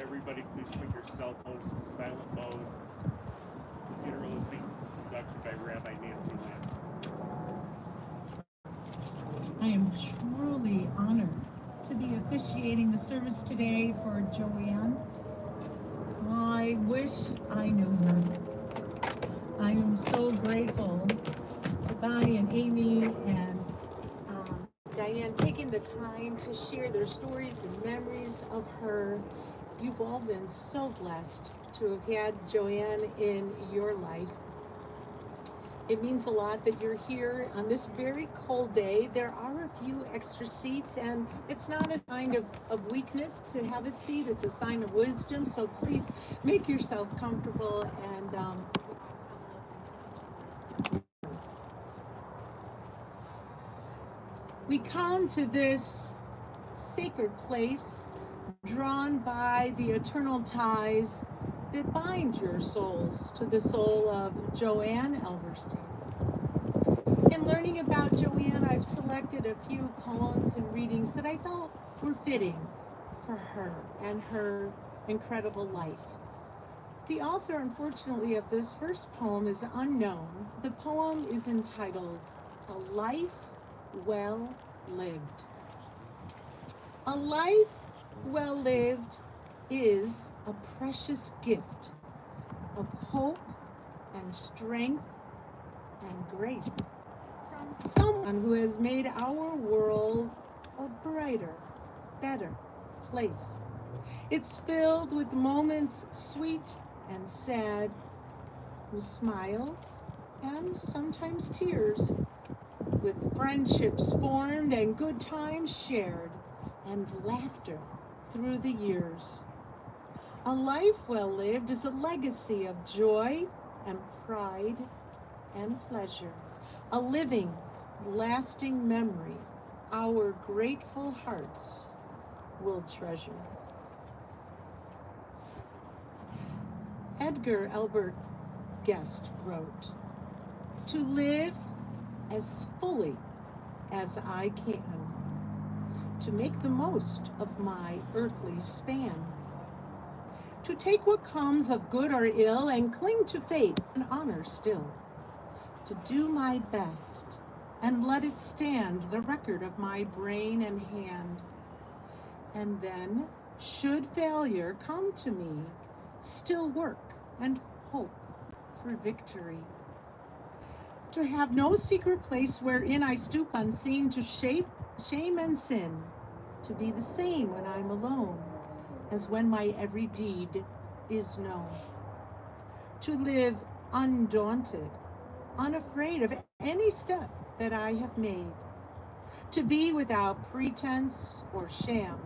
Everybody, please put your cell phones to silent mode. The funeral is being conducted by Rabbi Nancy Lamb. I am truly honored to be officiating the service today for Joanne. I wish I knew her. I am so grateful to Bonnie and Amy and Diane taking the time to share their stories and memories of her. You've all been so blessed to have had Joanne in your life. It means a lot that you're here on this very cold day. There are a few extra seats, and it's not a sign of weakness to have a seat. It's a sign of wisdom, so please make yourself comfortable. And we come to this sacred place drawn by the eternal ties that bind your souls to the soul of Joanne Alberstein. In learning about Joanne, I've selected a few poems and readings that I felt were fitting for her and her incredible life. The author, unfortunately, of this first poem is unknown. The poem is entitled, "A Life Well Lived." A life well lived is a precious gift of hope and strength and grace from someone who has made our world a brighter, better place. It's filled with moments sweet and sad, with smiles and sometimes tears, with friendships formed and good times shared, and laughter through the years. A life well lived is a legacy of joy and pride and pleasure, a living, lasting memory our grateful hearts will treasure. Edgar Albert Guest wrote, "To live as fully as I can, to make the most of my earthly span, to take what comes of good or ill and cling to faith and honor still, to do my best and let it stand the record of my brain and hand, and then, should failure come to me, still work and hope for victory. To have no secret place wherein I stoop unseen to shame and sin, to be the same when I'm alone as when my every deed is known. To live undaunted, unafraid of any step that I have made. To be without pretense or sham,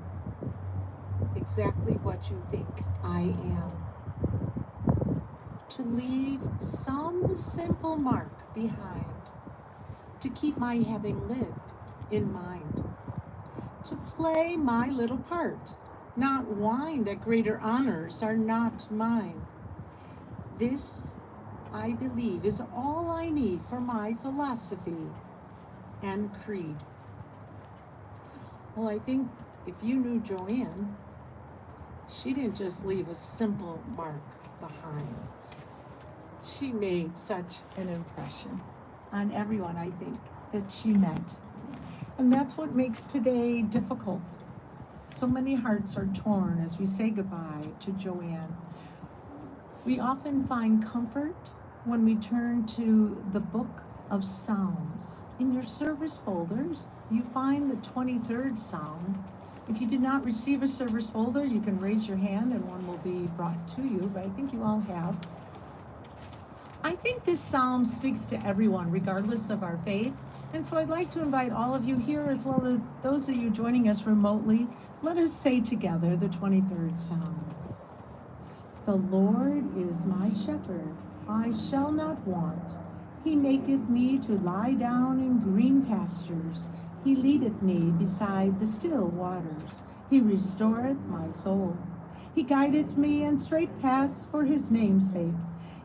exactly what you think I am. To leave some simple mark behind, to keep my having lived in mind. To play my little part, not whine that greater honors are not mine. This, I believe, is all I need for my philosophy and creed." Well, I think if you knew Joanne, she didn't just leave a simple mark behind. She made such an impression on everyone, I think, that she met. And that's what makes today difficult. So many hearts are torn as we say goodbye to Joanne. We often find comfort when we turn to the book of Psalms. In your service folders, you find the 23rd Psalm. If you did not receive a service folder, you can raise your hand and one will be brought to you, but I think you all have. I think this psalm speaks to everyone, regardless of our faith. And so I'd like to invite all of you here, as well as those of you joining us remotely, let us say together the 23rd Psalm. "The Lord is my shepherd, I shall not want. He maketh me to lie down in green pastures. He leadeth me beside the still waters. He restoreth my soul. He guideth me in straight paths for his name's sake.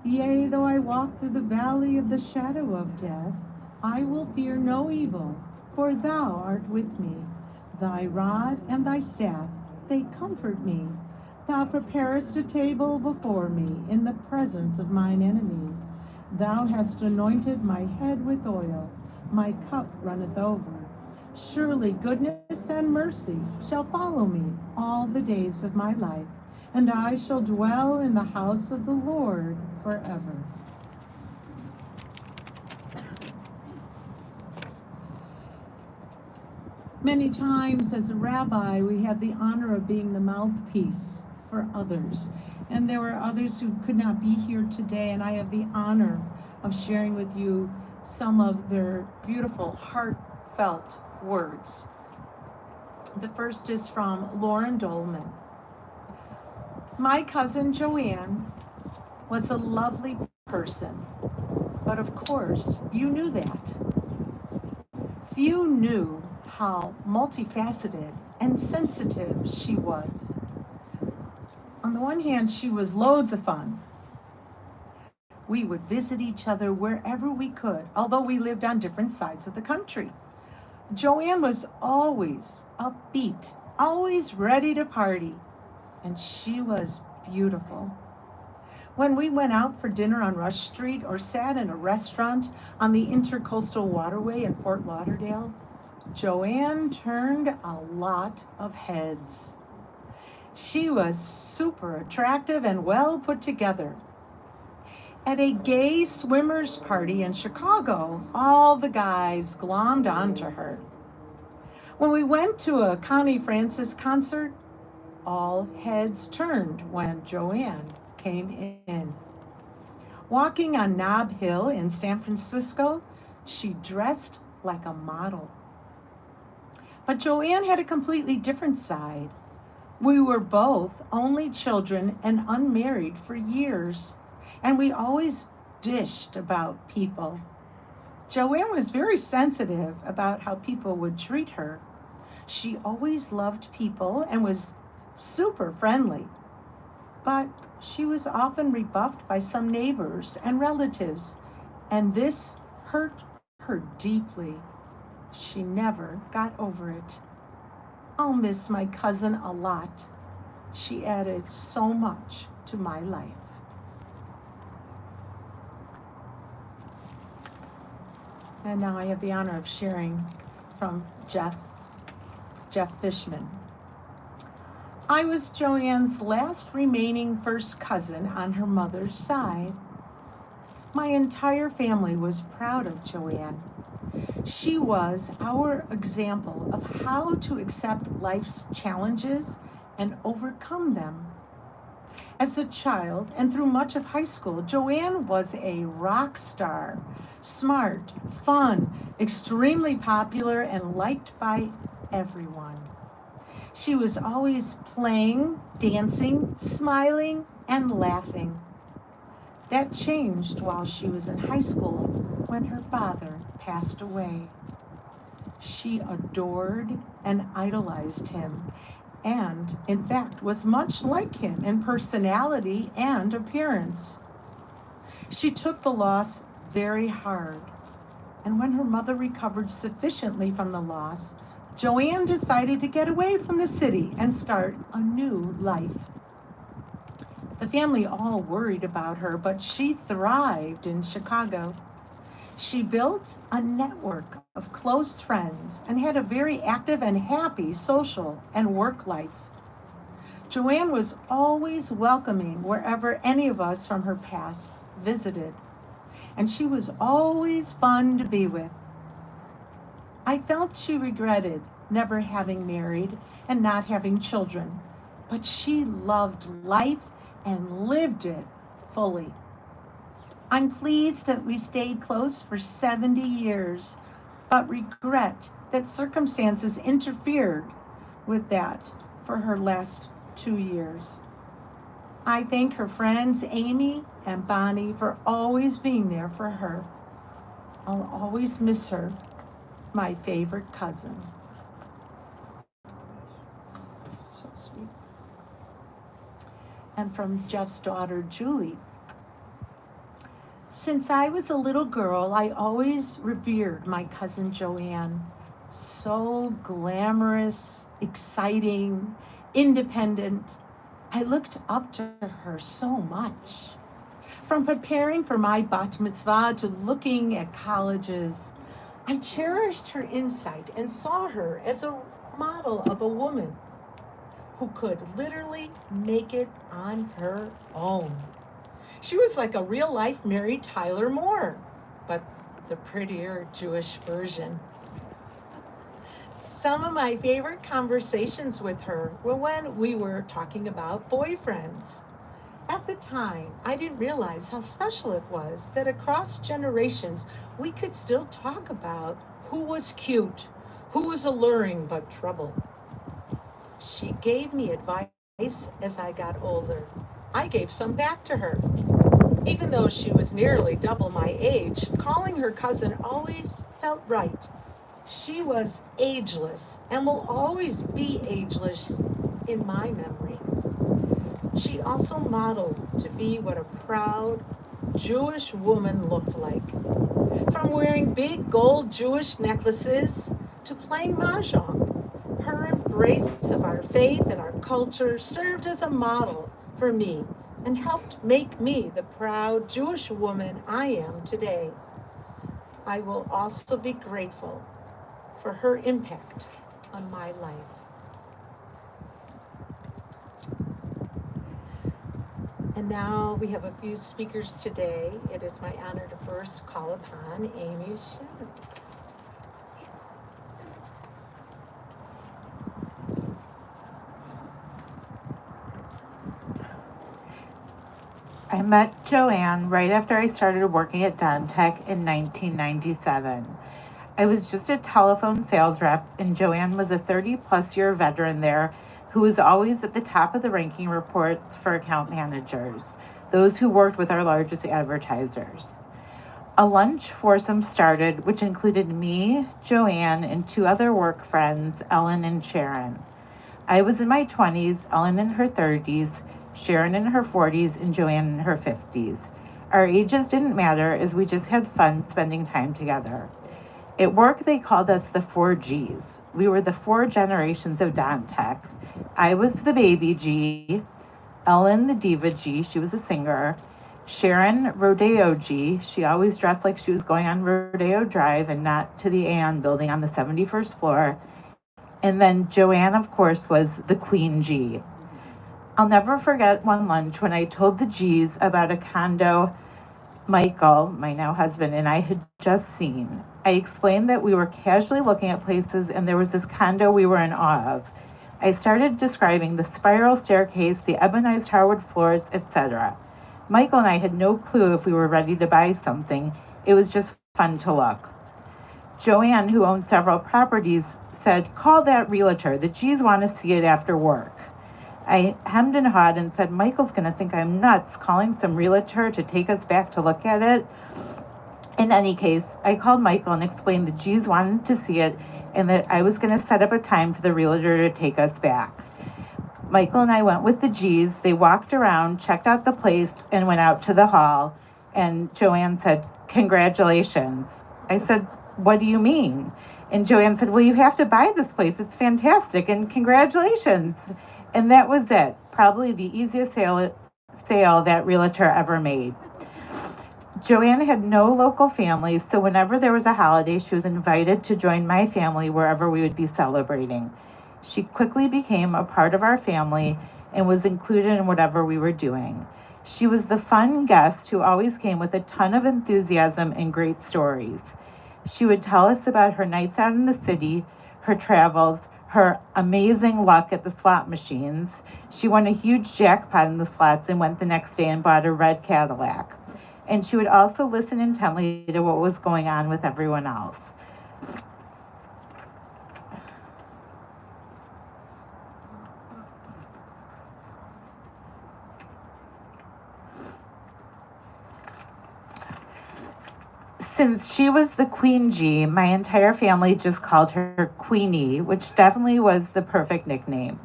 Yea, though I walk through the valley of the shadow of death, I will fear no evil, for thou art with me. Thy rod and thy staff, they comfort me. Thou preparest a table before me in the presence of mine enemies. Thou hast anointed my head with oil, my cup runneth over. Surely goodness and mercy shall follow me all the days of my life, and I shall dwell in the house of the Lord forever." Many times as a rabbi, we have the honor of being the mouthpiece for others. And there are others who could not be here today, and I have the honor of sharing with you some of their beautiful, heartfelt words. The first is from Lauren Dolman. "My cousin Joanne was a lovely person, but of course you knew that. Few knew how multifaceted and sensitive she was. On the one hand, she was loads of fun. We would visit each other wherever we could, although we lived on different sides of the country. Joanne was always upbeat, always ready to party, and she was beautiful. When we went out for dinner on Rush Street or sat in a restaurant on the Intercoastal Waterway in Fort Lauderdale, Joanne turned a lot of heads. She was super attractive and well put together. At a gay swimmers party in Chicago, all the guys glommed onto her. When we went to a Connie Francis concert, all heads turned when Joanne came in. Walking on Nob Hill in San Francisco, she dressed like a model. But Joanne had a completely different side. We were both only children and unmarried for years, and we always dished about people. Joanne was very sensitive about how people would treat her. She always loved people and was super friendly. but she was often rebuffed by some neighbors and relatives, and this hurt her deeply. She never got over it. I'll miss my cousin a lot. She added so much to my life. And now I have the honor of sharing from Jeff Fishman. I was Joanne's last remaining first cousin on her mother's side. My entire family was proud of Joanne. She was our example of how to accept life's challenges and overcome them. As a child and through much of high school, Joanne was a rock star, smart, fun, extremely popular, and liked by everyone. She was always playing, dancing, smiling, and laughing. That changed while she was in high school when her father passed away. She adored and idolized him, and in fact was much like him in personality and appearance. She took the loss very hard, and when her mother recovered sufficiently from the loss, Joanne decided to get away from the city and start a new life. The family all worried about her, but she thrived in Chicago. She built a network of close friends and had a very active and happy social and work life. Joanne was always welcoming wherever any of us from her past visited, and she was always fun to be with. I felt she regretted never having married and not having children, but she loved life and lived it fully. I'm pleased that we stayed close for 70 years, but regret that circumstances interfered with that for her last 2 years. I thank her friends Amy and Bonnie for always being there for her. I'll always miss her, my favorite cousin. So sweet. And from Jeff's daughter, Julie. Since I was a little girl, I always revered my cousin Joanne. So glamorous, exciting, independent. I looked up to her so much. From preparing for my bat mitzvah to looking at colleges, I cherished her insight and saw her as a model of a woman who could literally make it on her own. She was like a real-life Mary Tyler Moore, but the prettier Jewish version. Some of my favorite conversations with her were when we were talking about boyfriends. At the time, I didn't realize how special it was that across generations, we could still talk about who was cute, who was alluring but trouble. She gave me advice as I got older. I gave some back to her. Even though she was nearly double my age, calling her cousin always felt right. She was ageless and will always be ageless in my memory. She also modeled to be what a proud Jewish woman looked like. From wearing big gold Jewish necklaces to playing mahjong, her embrace of our faith and our culture served as a model for me and helped make me the proud Jewish woman I am today. I will also be grateful for her impact on my life. And now we have a few speakers today. It is my honor to first call upon Amy Schiff. I met Joanne right after I started working at Dentech in 1997. I was just a telephone sales rep, and Joanne was a 30-plus year veteran there who was always at the top of the ranking reports for account managers, those who worked with our largest advertisers. A lunch foursome started, which included me, Joanne, and two other work friends, Ellen and Sharon. I was in my 20s, Ellen in her 30s, Sharon in her 40s, and Joanne in her 50s. Our ages didn't matter as we just had fun spending time together. At work, they called us the 4Gs. We were the 4 generations of Don Tech. I was the baby G, Ellen the diva G, she was a singer, Sharon Rodeo G, she always dressed like she was going on Rodeo Drive and not to the Aon building on the 71st floor. And then Joanne, of course, was the Queen G. I'll never forget one lunch when I told the G's about a condo Michael, my now husband, and I had just seen. I explained that we were casually looking at places and there was this condo we were in awe of. I started describing the spiral staircase, the ebonized hardwood floors, etc. Michael and I had no clue if we were ready to buy something. It was just fun to look. Joanne, who owned several properties, said, "Call that realtor. The G's want to see it after work." I hemmed and hawed and said, "Michael's going to think I'm nuts calling some realtor to take us back to look at it." In any case, I called Michael and explained the G's wanted to see it and that I was going to set up a time for the realtor to take us back. Michael and I went with the G's. They walked around, checked out the place, and went out to the hall. And Joanne said, "Congratulations." I said, "What do you mean?" And Joanne said, "Well, you have to buy this place. It's fantastic, and congratulations." And that was it. Probably the easiest sale that realtor ever made. Joanne had no local family, so whenever there was a holiday, she was invited to join my family wherever we would be celebrating. She quickly became a part of our family and was included in whatever we were doing. She was the fun guest who always came with a ton of enthusiasm and great stories. She would tell us about her nights out in the city, her travels, her amazing luck at the slot machines. She won a huge jackpot in the slots and went the next day and bought a red Cadillac. And she would also listen intently to what was going on with everyone else. Since she was the Queen G, my entire family just called her Queenie, which definitely was the perfect nickname.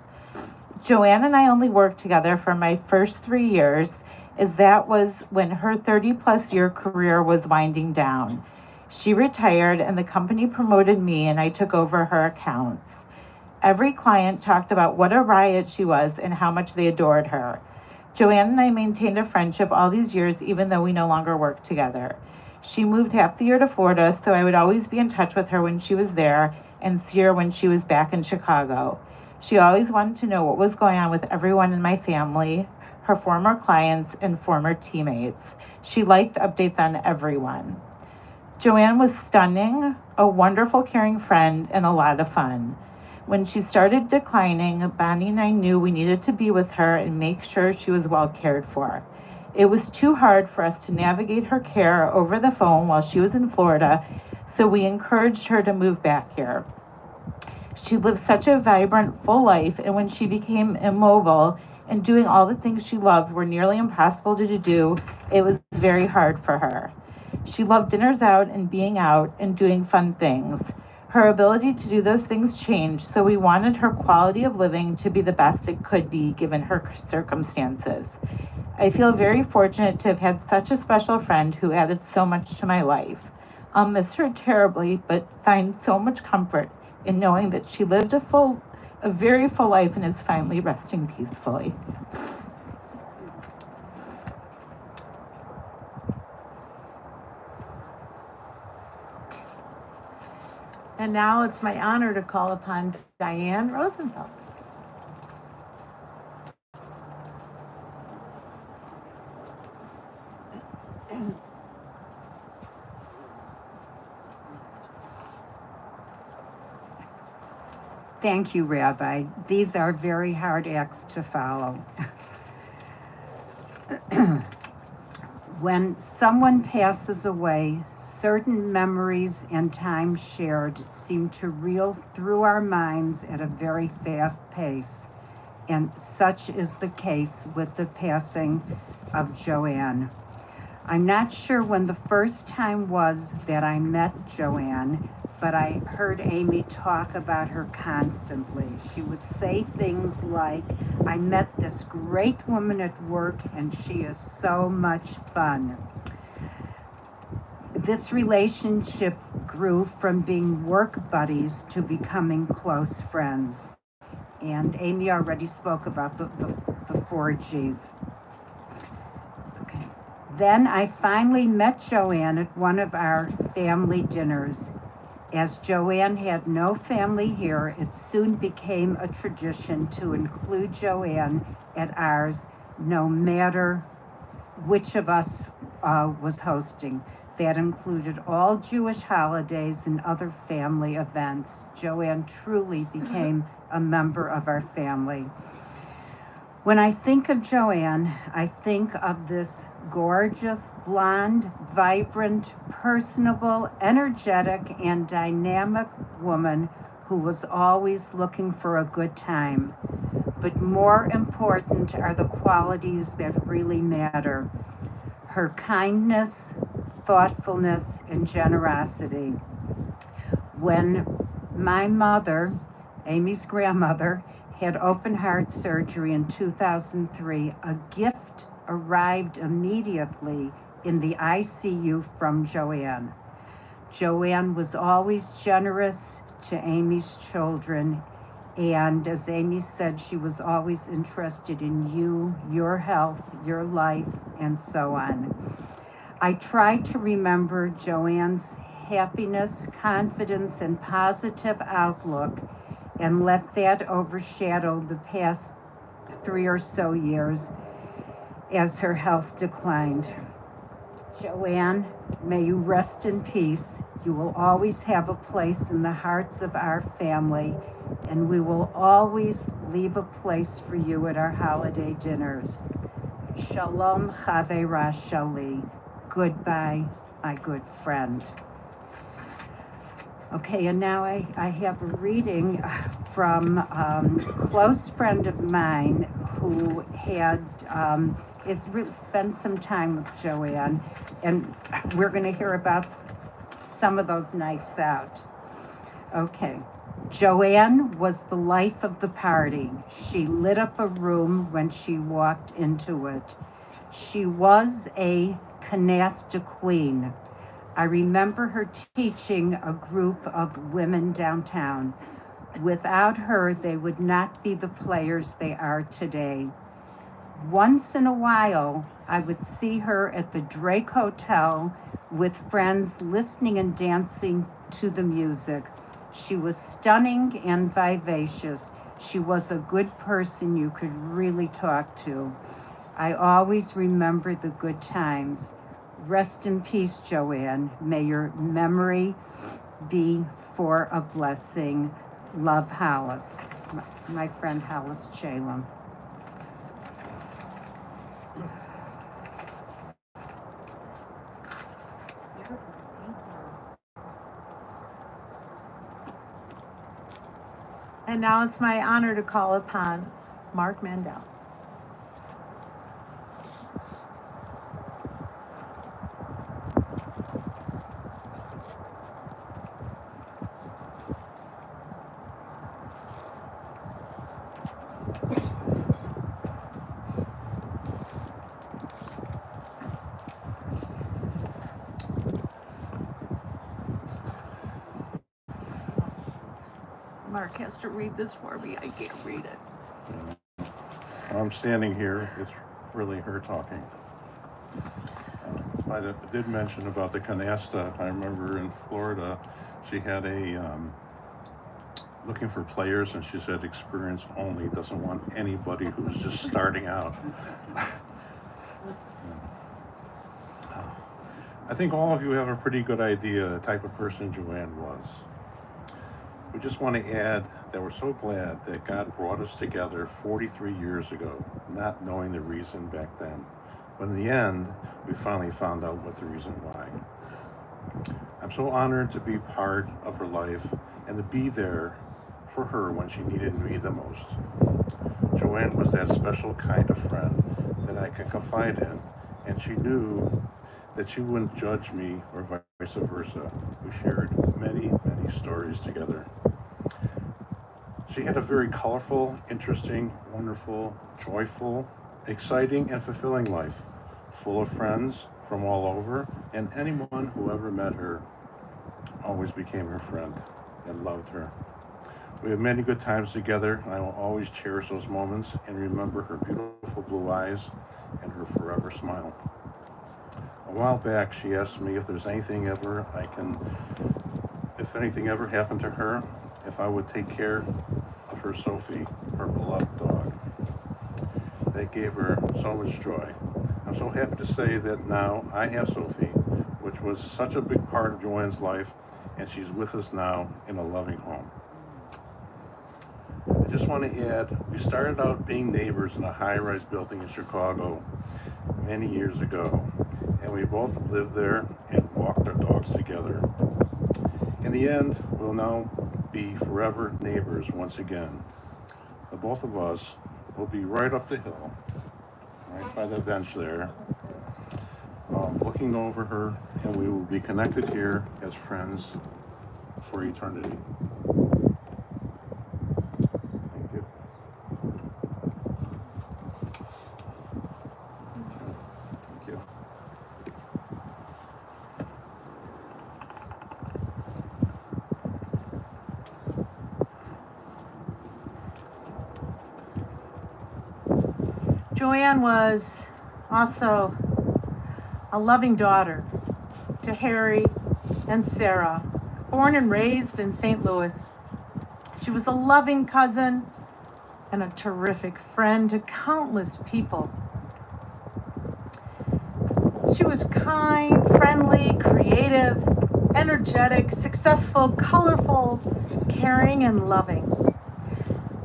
Joanne and I only worked together for my first 3 years, as that was when her 30-plus year career was winding down. She retired and the company promoted me and I took over her accounts. Every client talked about what a riot she was and how much they adored her. Joanne and I maintained a friendship all these years, even though we no longer worked together. She moved half the year to Florida, so I would always be in touch with her when she was there and see her when she was back in Chicago. She always wanted to know what was going on with everyone in my family, her former clients, and former teammates. She liked updates on everyone. Joanne was stunning, a wonderful, caring friend, and a lot of fun. When she started declining, Bonnie and I knew we needed to be with her and make sure she was well cared for. It was too hard for us to navigate her care over the phone while she was in Florida, so we encouraged her to move back here. She lived such a vibrant, full life, and when she became immobile and doing all the things she loved were nearly impossible to do, it was very hard for her. She loved dinners out and being out and doing fun things. Her ability to do those things changed, so we wanted her quality of living to be the best it could be given her circumstances. I feel very fortunate to have had such a special friend who added so much to my life. I'll miss her terribly, but find so much comfort in knowing that she lived a very full life and is finally resting peacefully. And now it's my honor to call upon Diane Rosenfeld. Thank you, Rabbi. These are very hard acts to follow. When someone passes away, certain memories and time shared seem to reel through our minds at a very fast pace, and such is the case with the passing of Joanne. I'm not sure when the first time was that I met Joanne, but I heard Amy talk about her constantly. She would say things like, I met this great woman at work and she is so much fun. This relationship grew from being work buddies to becoming close friends. And Amy already spoke about the 4Gs. Okay. Then I finally met Joanne at one of our family dinners. As Joanne had no family here, it soon became a tradition to include Joanne at ours, no matter which of us was hosting. That included all Jewish holidays and other family events. Joanne truly became a member of our family. When I think of Joanne, I think of this gorgeous, blonde, vibrant, personable, energetic, and dynamic woman who was always looking for a good time. But more important are the qualities that really matter. Her kindness, thoughtfulness, and generosity. When my mother, Amy's grandmother, had open heart surgery in 2003, a gift arrived immediately in the ICU from Joanne. Joanne was always generous to Amy's children, and as Amy said, she was always interested in you, your health, your life, and so on. I try to remember Joanne's happiness, confidence, and positive outlook, and let that overshadow the past 3 or so years as her health declined. Joanne, may you rest in peace. You will always have a place in the hearts of our family, and we will always leave a place for you at our holiday dinners. Shalom Chavera Shali. Goodbye, my good friend. Okay, and now I have a reading from a close friend of mine who has really spent some time with Joanne, and we're going to hear about some of those nights out. Okay, Joanne was the life of the party. She lit up a room when she walked into it. She was a canasta queen. I remember her teaching a group of women downtown. Without her, they would not be the players they are today. Once in a while, I would see her at the Drake Hotel with friends listening and dancing to the music. She was stunning and vivacious. She was a good person you could really talk to. I always remember the good times. Rest in peace, Joanne. May your memory be for a blessing. Love, Hollis. It's my friend Hollis Chalem. And now it's my honor to call upon Mark Mandel. Mark has to read this for me. I can't read it. I'm standing here. It's really her talking. I did mention about the canasta. I remember in Florida, she had looking for players, and she said experience only, doesn't want anybody who's just starting out. I think all of you have a pretty good idea the type of person Joanne was. We just want to add that we're so glad that God brought us together 43 years ago, not knowing the reason back then. But in the end, we finally found out what the reason why. I'm so honored to be part of her life and to be there for her when she needed me the most. Joanne was that special kind of friend that I could confide in, and she knew that she wouldn't judge me or vice vice versa. We shared many, many stories together. She had a very colorful, interesting, wonderful, joyful, exciting, and fulfilling life, full of friends from all over, and anyone who ever met her always became her friend and loved her. We had many good times together, and I will always cherish those moments and remember her beautiful blue eyes and her forever smile. A while back, she asked me if anything ever happened to her, if I would take care of her Sophie, her beloved dog. That gave her so much joy. I'm so happy to say that now I have Sophie, which was such a big part of Joanne's life, and she's with us now in a loving home. I just want to add, we started out being neighbors in a high-rise building in Chicago many years ago, and we both lived there and walked our dogs together. In the end, we'll now be forever neighbors once again. The both of us will be right up the hill, right by the bench there, looking over her, and we will be connected here as friends for eternity. Thank you. Thank you. Joanne was also a loving daughter to Harry and Sarah, born and raised in St. Louis. She was a loving cousin and a terrific friend to countless people. She was kind, friendly, creative, energetic, successful, colorful, caring, and loving.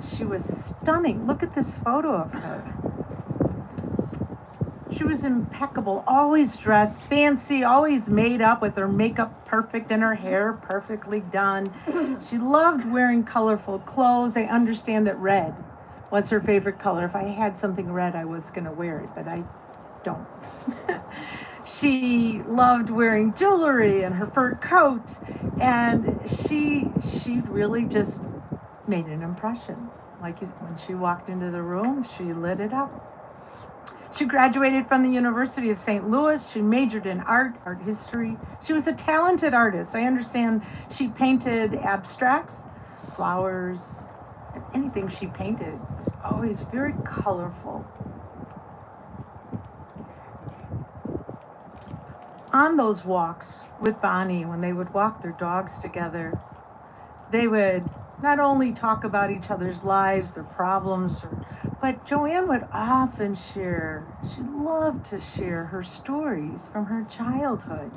She was stunning. Look at this photo of her. She was impeccable, always dressed fancy, always made up with her makeup perfect and her hair perfectly done. She loved wearing colorful clothes. I understand that red was her favorite color. If I had something red, I was going to wear it, but I don't. She loved wearing jewelry and her fur coat, and she really just made an impression. Like when she walked into the room, she lit it up. She graduated from the University of St. Louis. She majored in art history. She was a talented artist. I understand she painted abstracts, flowers, anything she painted was always very colorful. On those walks with Bonnie, when they would walk their dogs together, they would not only talk about each other's lives, their problems, but Joanne would often share, she loved to share her stories from her childhood.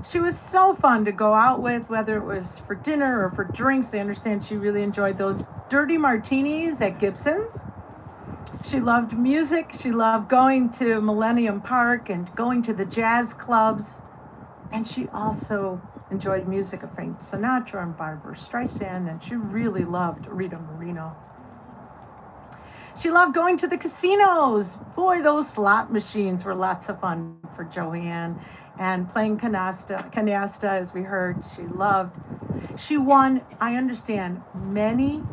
She was so fun to go out with, whether it was for dinner or for drinks. I understand she really enjoyed those dirty martinis at Gibson's. She loved music. She loved going to Millennium Park and going to the jazz clubs. And she also enjoyed music of Frank Sinatra and Barbara Streisand, and she really loved Rita Moreno. She loved going to the casinos. Boy, those slot machines were lots of fun for Joanne. And playing canasta, as we heard, she loved. She won, I understand, many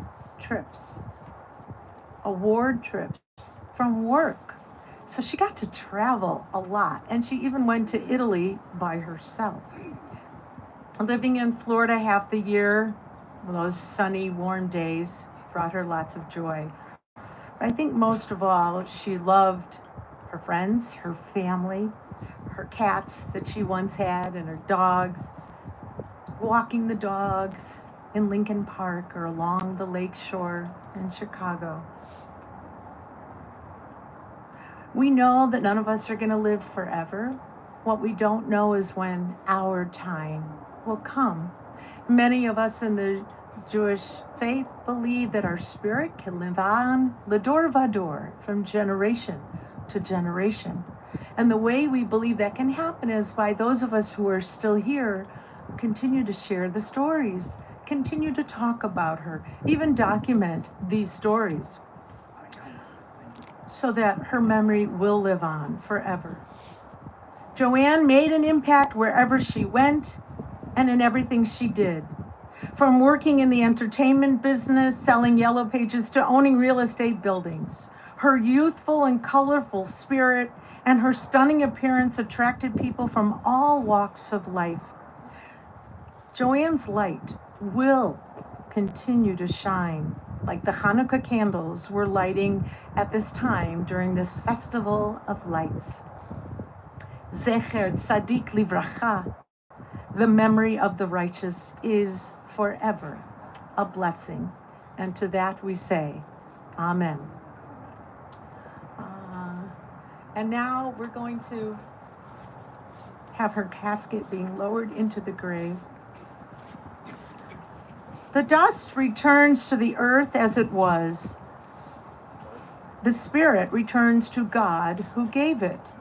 trips, award trips from work. So she got to travel a lot. And she even went to Italy by herself. Living in Florida half the year, those sunny, warm days brought her lots of joy. I think most of all, she loved her friends, her family, her cats that she once had, and her dogs, walking the dogs in Lincoln Park or along the lake shore in Chicago. We know that none of us are going to live forever. What we don't know is when our time will come. Many of us in the Jewish faith believe that our spirit can live on l'dor vador, from generation to generation. And the way we believe that can happen is by those of us who are still here continue to share the stories, continue to talk about her, even document these stories so that her memory will live on forever. Joanne made an impact wherever she went and in everything she did. From working in the entertainment business, selling yellow pages, to owning real estate buildings. Her youthful and colorful spirit and her stunning appearance attracted people from all walks of life. Joanne's light will continue to shine like the Hanukkah candles we're lighting at this time during this festival of lights. Zecher Tzadik Livracha, the memory of the righteous, is forever a blessing. And to that we say, Amen. And now we're going to have her casket being lowered into the grave. The dust returns to the earth as it was. The spirit returns to God who gave it.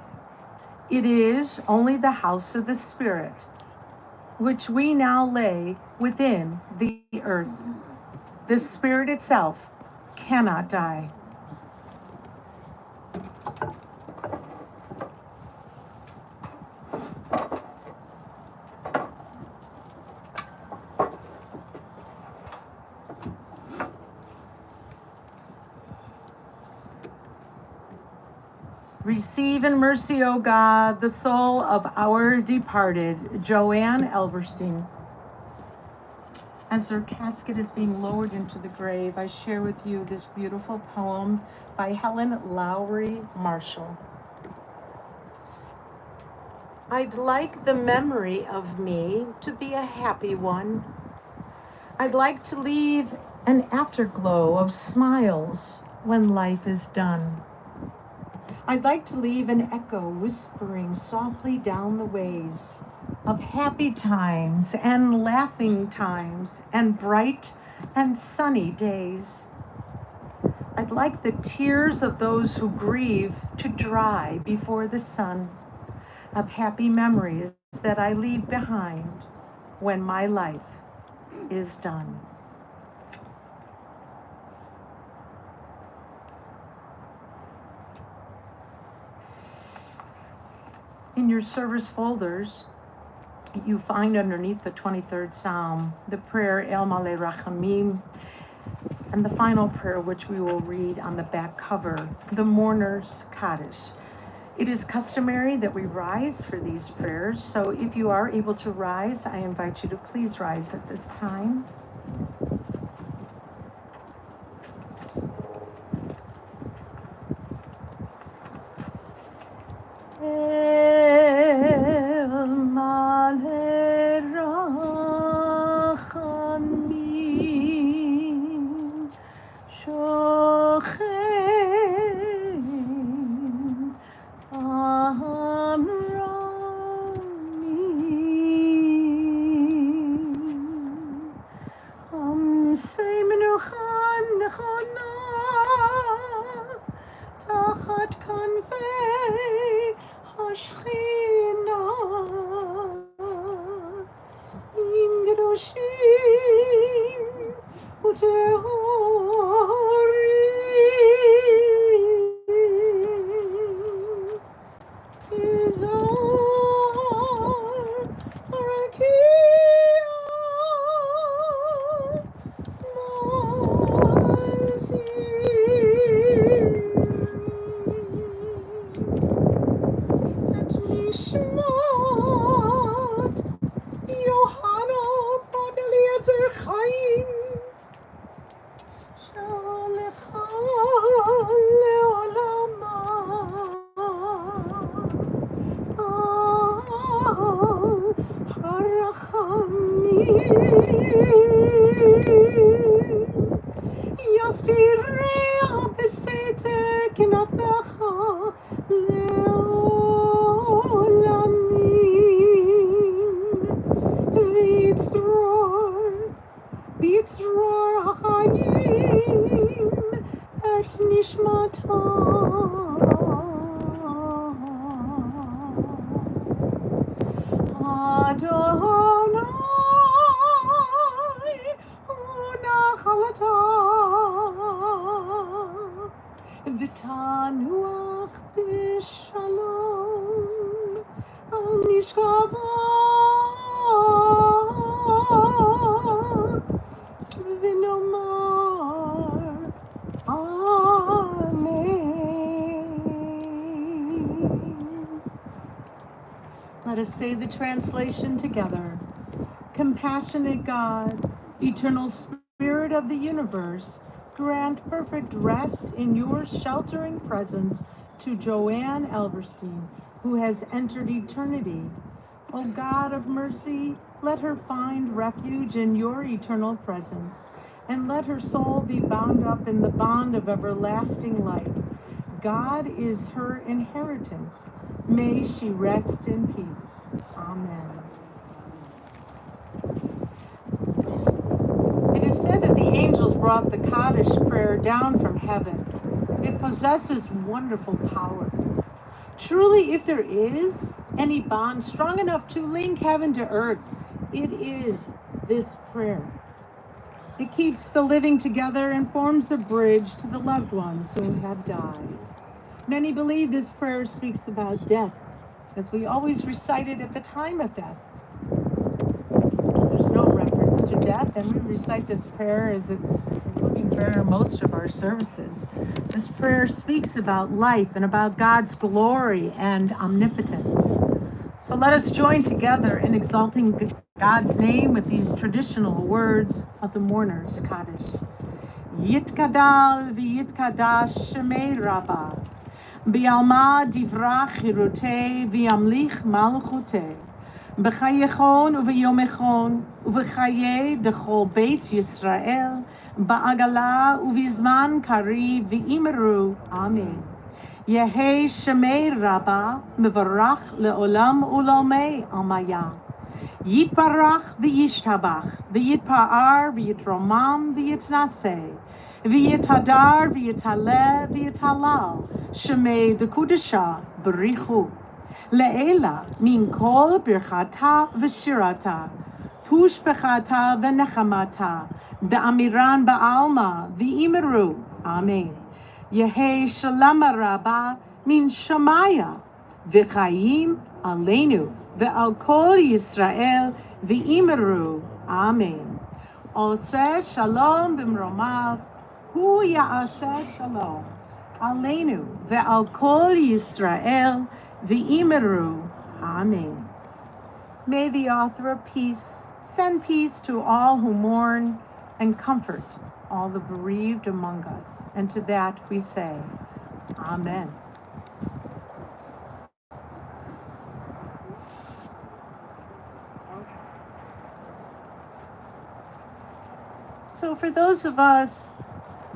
It is only the house of the spirit, which we now lay within the earth. The spirit itself cannot die. Receive in mercy, O God, the soul of our departed, Joanne Alberstein. As her casket is being lowered into the grave, I share with you this beautiful poem by Helen Lowry Marshall. I'd like the memory of me to be a happy one. I'd like to leave an afterglow of smiles when life is done. I'd like to leave an echo whispering softly down the ways of happy times and laughing times and bright and sunny days. I'd like the tears of those who grieve to dry before the sun, of happy memories that I leave behind when my life is done. In your service folders, you find underneath the 23rd Psalm the prayer El Malei Rachamim, and the final prayer, which we will read on the back cover, the Mourner's Kaddish. It is customary that we rise for these prayers, so if you are able to rise, I invite you to please rise at this time. El Malei Rachamim Shochein Amramim Amsei Menucha Nechona Tachat Kanfei Hashchina in Kedoshim Utehorim Kizar Rakia Nishmat Yohana Bat Eliezer Chaim Shalecha Leolama Harachamim Yastirea Beseter Kinafecha Bitzror HaChayim et Nishmatam Adonai Unachalata V'tanuach b'shalom ונשכבה ונאמר Amen. Let us say the translation together. Compassionate God, eternal Spirit of the universe, grant perfect rest in your sheltering presence to Joanne Alberstein, who has entered eternity. O God of mercy, let her find refuge in your eternal presence, and let her soul be bound up in the bond of everlasting life. God is her inheritance. May she rest in peace. Amen. It is said that the angels brought the Kaddish prayer down from heaven. It possesses wonderful power. Truly, if there is any bond strong enough to link heaven to earth, it is this prayer. It keeps the living together and forms a bridge to the loved ones who have died. Many believe this prayer speaks about death, as we always recite it at the time of death. There's no reference to death, and we recite this prayer as a concluding prayer in most of our services. This prayer speaks about life and about God's glory and omnipotence. So let us join together in exalting God's name with these traditional words of the mourners' Kaddish. Yitkadal v'yitkadash shemei Rabbah, bi'alma divrach chirutei v'yamlich malchutei, b'chayechon u'v'yomechon u'v'chayei dechol beit Yisrael, ba'agala u'vizman kari v'imeru. Amen. Yehei shemei Rabbah mevarach le'olam u'lomei amaya. Yitbarach v'yishtabach, v'yitpa'ar v'yitromam v'yitnaseh, v'yitadar v'yitaleh v'yitalal, shemei dekudesha b'richu. Le'ela min kol birchata v'shirata, tushbechata v'nechamata, da'amiran ba'alma v'imeru. Amen. Yehei shalama Rabbah min shamaya, v'chayim aleinu. Ve'al kol Yisrael v'imeru. Amen. Oseh shalom b'mromav, hu ya'aseh shalom. Aleinu ve'al kol Yisrael v'imeru. Amen. May the author of peace send peace to all who mourn and comfort all the bereaved among us. And to that we say, Amen. So for those of us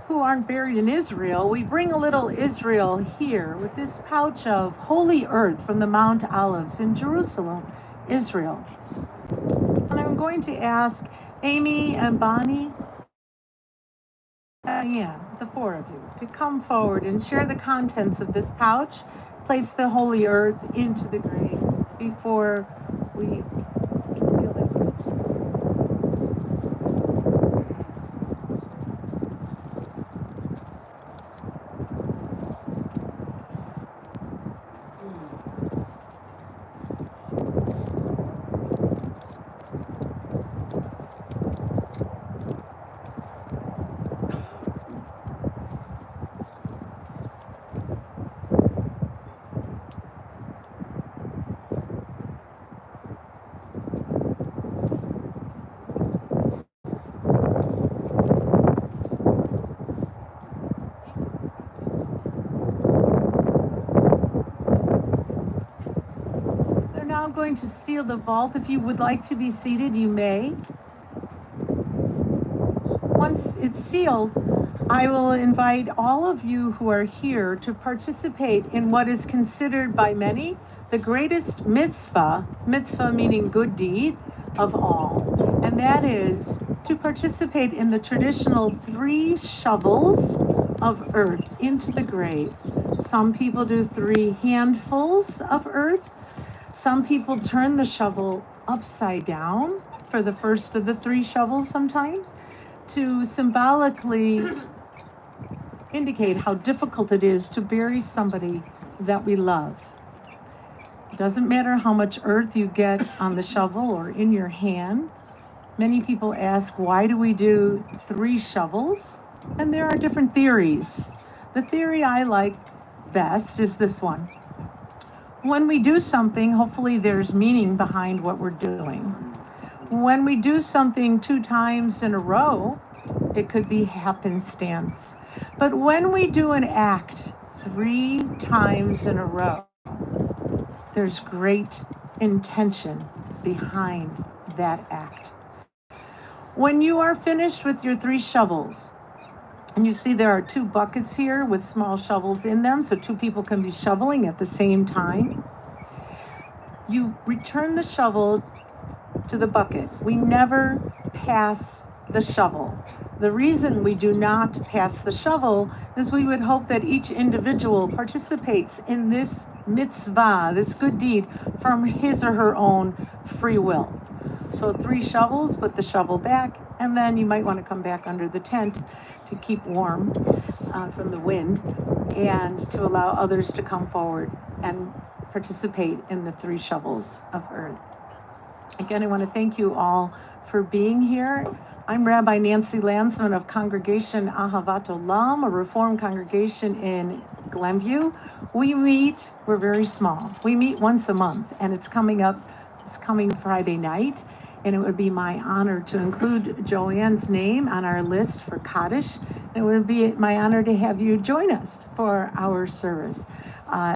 who aren't buried in Israel, we bring a little Israel here with this pouch of holy earth from the Mount Olives in Jerusalem, Israel. And I'm going to ask Amy and Bonnie, Diane, the four of you, to come forward and share the contents of this pouch, place the holy earth into the grave before we seal it. I'm going to seal the vault. If you would like to be seated, you may. Once it's sealed, I will invite all of you who are here to participate in what is considered by many the greatest mitzvah meaning good deed, of all. And that is to participate in the traditional 3 shovels of earth into the grave. Some people do 3 handfuls of earth. Some people turn the shovel upside down for the first of the 3 shovels sometimes to symbolically indicate how difficult it is to bury somebody that we love. Doesn't matter how much earth you get on the shovel or in your hand. Many people ask, why do we do 3 shovels? And there are different theories. The theory I like best is this one. When we do something, hopefully there's meaning behind what we're doing. When we do something 2 times in a row, it could be happenstance. But when we do an act 3 times in a row, there's great intention behind that act. When you are finished with your 3 shovels, and you see there are 2 buckets here with small shovels in them, so 2 people can be shoveling at the same time. You return the shovel to the bucket. We never pass the shovel. The reason we do not pass the shovel is we would hope that each individual participates in this mitzvah, this good deed, from his or her own free will. So 3 shovels, put the shovel back, and then you might want to come back under the tent to keep warm from the wind and to allow others to come forward and participate in the 3 shovels of earth. Again, I want to thank you all for being here. I'm Rabbi Nancy Landsman of Congregation Ahavat Olam, a Reformed congregation in Glenview. We're very small. We meet once a month, and it's coming Friday night, and it would be my honor to include Joanne's name on our list for Kaddish. It would be my honor to have you join us for our service.